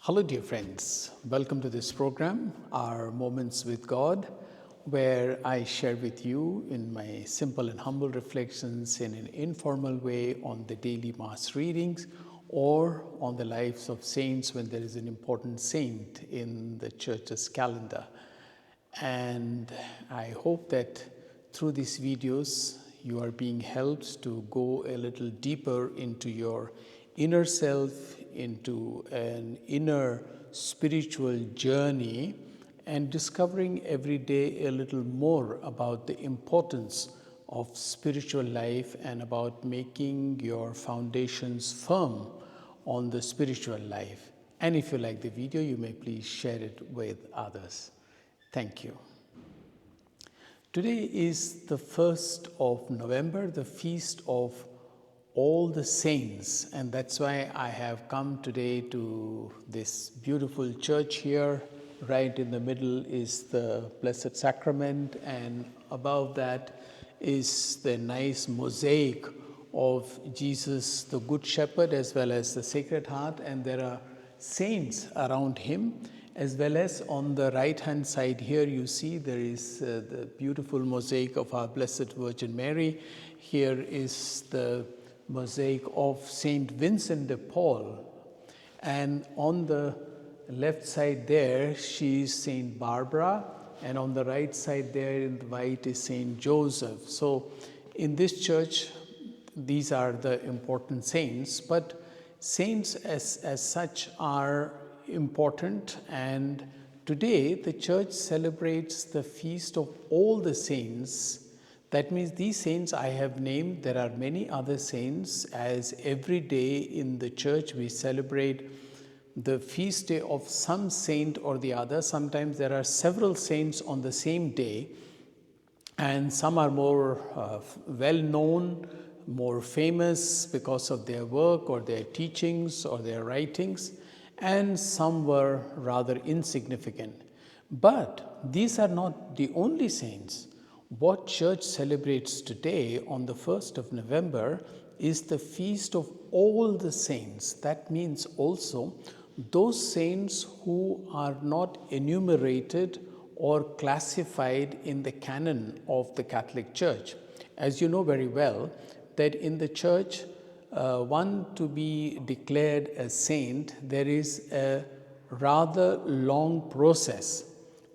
Hello, dear friends. Welcome to this program, our Moments with God, where I share with you in my simple and humble reflections in an informal way on the daily Mass readings or on the lives of saints when there is an important saint in the Church's calendar. And I hope that through these videos, you are being helped to go a little deeper into your inner self, into an inner spiritual journey, and discovering every day a little more about the importance of spiritual life and about making your foundations firm on the spiritual life. And if you like the video, you may please share it with others. Thank you. Today is the 1st of November, the feast of all the saints, and that's why I have come today to this beautiful church here. Right in the middle is the Blessed Sacrament, and above that is the nice mosaic of Jesus, the Good Shepherd, as well as the Sacred Heart, and there are saints around him, as well as on the right-hand side here you see there is the beautiful mosaic of our Blessed Virgin Mary. Here is the mosaic of Saint Vincent de Paul, and on the left side there she is Saint Barbara, and on the right side there in the white is Saint Joseph. So in this church these are the important saints, but saints as such are important, and today the church celebrates the feast of all the saints. That means these saints I have named. There are many other saints, as every day in the church we celebrate the feast day of some saint or the other. Sometimes there are several saints on the same day, and some are more well known, more famous because of their work or their teachings or their writings, and some were rather insignificant. But these are not the only saints. What church celebrates today on the 1st of November is the feast of all the saints. That means also those saints who are not enumerated or classified in the canon of the Catholic Church. As you know very well, that in the church, one to be declared a saint, there is a rather long process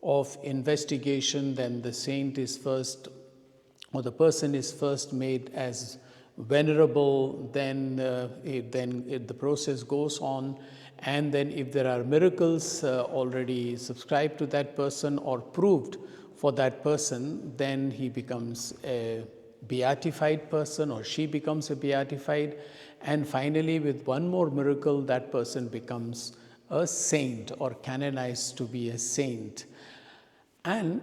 of investigation. Then the saint is first, or the person is first made as venerable, then the process goes on, and then if there are miracles already subscribed to that person or proved for that person, then he becomes a beatified person, or she becomes a beatified, and finally with one more miracle that person becomes a saint or canonized to be a saint. And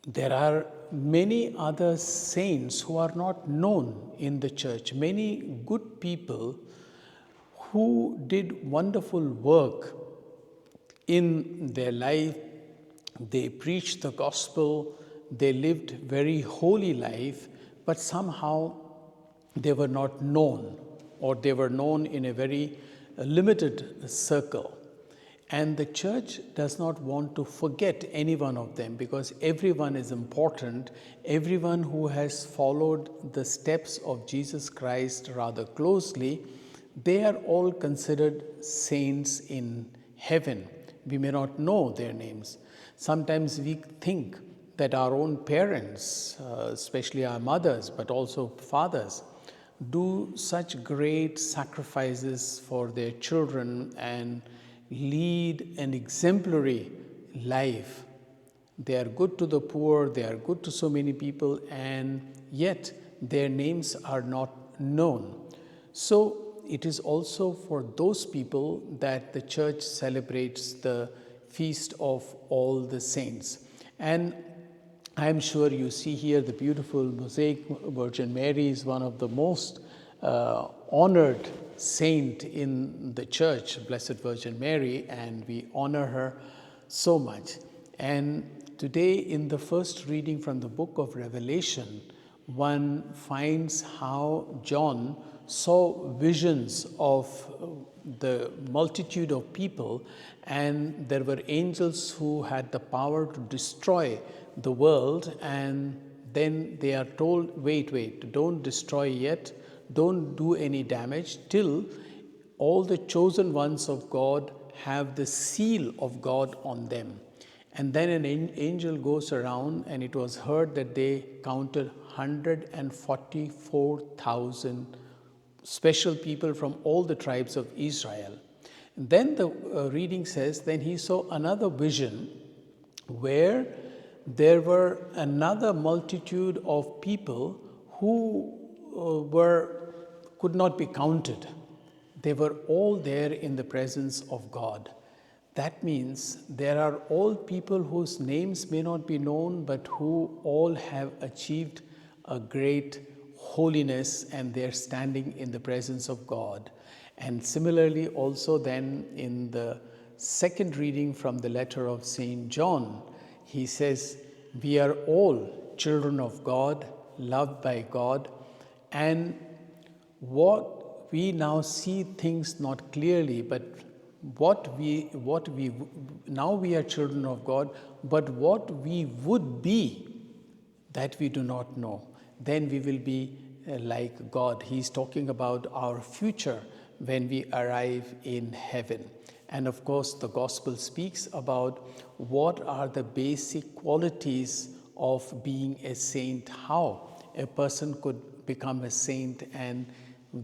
there are many other saints who are not known in the church, many good people who did wonderful work in their life. They preached the gospel, they lived very holy life, but somehow they were not known, or they were known in a very limited circle. And the church does not want to forget any one of them, because everyone is important. Everyone who has followed the steps of Jesus Christ rather closely, they are all considered saints in heaven. We may not know their names. Sometimes we think that our own parents, especially our mothers, but also fathers, do such great sacrifices for their children and lead an exemplary life. They are good to the poor, they are good to so many people, and yet their names are not known. So it is also for those people that the church celebrates the feast of all the saints. And I am sure you see here the beautiful mosaic. Virgin Mary is one of the most honored saint in the church, Blessed Virgin Mary, and we honor her so much. And today in the first reading from the book of Revelation, one finds how John saw visions of the multitude of people, and there were angels who had the power to destroy the world, and then they are told, wait, don't destroy yet, don't do any damage till all the chosen ones of God have the seal of God on them. And then an angel goes around, and it was heard that they counted 144,000 special people from all the tribes of Israel. And then the reading says, then he saw another vision where there were another multitude of people who could not be counted. They were all there in the presence of God. That means there are all people whose names may not be known, but who all have achieved a great holiness, and they're standing in the presence of God. And similarly, also then in the second reading from the letter of St. John, he says, we are all children of God, loved by God, and what we now see things not clearly, but now we are children of God, but what we would be, that we do not know. Then we will be like God. He's talking about our future when we arrive in heaven. And of course, the gospel speaks about what are the basic qualities of being a saint, how a person could become a saint. And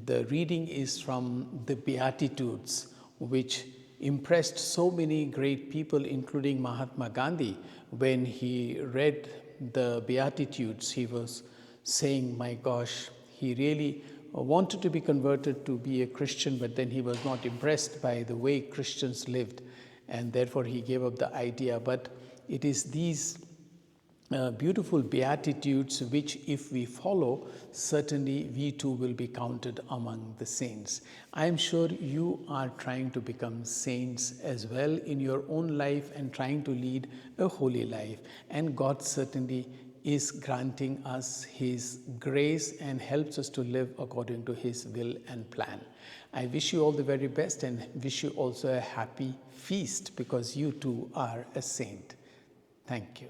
the reading is from the Beatitudes, which impressed so many great people, including Mahatma Gandhi. When he read the Beatitudes, he was saying, my gosh, he really wanted to be converted to be a Christian, but then he was not impressed by the way Christians lived, and therefore he gave up the idea. But it is these beautiful Beatitudes which, if we follow, certainly we too will be counted among the saints. I am sure you are trying to become saints as well in your own life and trying to lead a holy life. And God certainly is granting us His grace and helps us to live according to His will and plan. I wish you all the very best, and wish you also a happy feast, because you too are a saint. Thank you.